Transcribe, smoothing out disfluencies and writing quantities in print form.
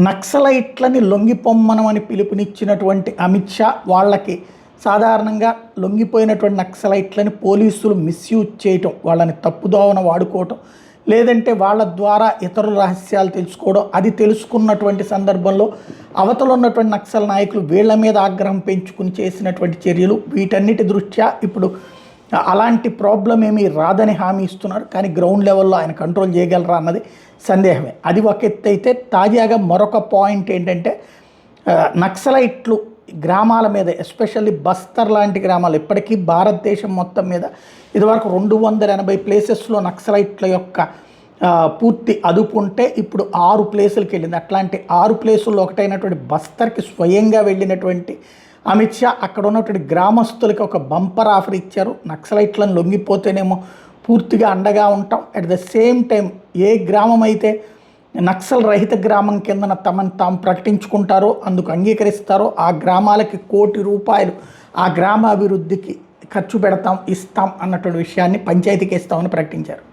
నక్సలైట్లని లొంగిపొమ్మనమని పిలుపునిచ్చినటువంటి అమిత్ షా వాళ్ళకి సాధారణంగా లొంగిపోయినటువంటి నక్సలైట్లని పోలీసులు మిస్యూజ్ చేయటం, వాళ్ళని తప్పుదోవన వాడుకోవటం, లేదంటే వాళ్ళ ద్వారా ఇతరుల రహస్యాలు తెలుసుకోవడం, అది తెలుసుకున్నటువంటి సందర్భంలో అవతల ఉన్నటువంటి నక్సల్ నాయకులు వీళ్ళ మీద ఆగ్రహం పెంచుకుని చేసినటువంటి చర్యలు, వీటన్నిటి దృష్ట్యా ఇప్పుడు అలాంటి ప్రాబ్లం ఏమీ రాదని హామీ ఇస్తున్నారు. కానీ గ్రౌండ్ లెవెల్లో ఆయన కంట్రోల్ చేయగలరా అన్నది సందేహమే. అది ఒక ఎత్తు అయితే, తాజాగా మరొక పాయింట్ ఏంటంటే నక్సలైట్లు గ్రామాల మీద, ఎస్పెషల్లీ బస్తర్ లాంటి గ్రామాలు, ఇప్పటికీ భారతదేశం మొత్తం మీద ఇదివరకు 280 ప్లేసెస్లో నక్సలైట్ల యొక్క పూర్తి అదుపు ఉంటే ఇప్పుడు 6 ప్లేసులకి వెళ్ళింది. అట్లాంటి 6 ప్లేసుల్లో ఒకటైనటువంటి బస్తర్కి స్వయంగా వెళ్ళినటువంటి అమిత్ షా అక్కడ ఉన్నటువంటి గ్రామస్తులకి ఒక బంపర్ ఆఫర్ ఇచ్చారు. నక్సలైట్లను లొంగిపోతేనేమో పూర్తిగా అండగా ఉంటాం, అట్ ద సేమ్ టైం ఏ గ్రామం అయితే నక్సల్ రహిత గ్రామం కిందన తమను తాము ప్రకటించుకుంటారో, అందుకు అంగీకరిస్తారో ఆ గ్రామాలకి ₹1 కోటి ఆ గ్రామ అభివృద్ధికి ఖర్చు పెడతాం, ఇస్తాం అన్నటువంటి విషయాన్ని పంచాయతీకి ఇస్తామని ప్రకటించారు.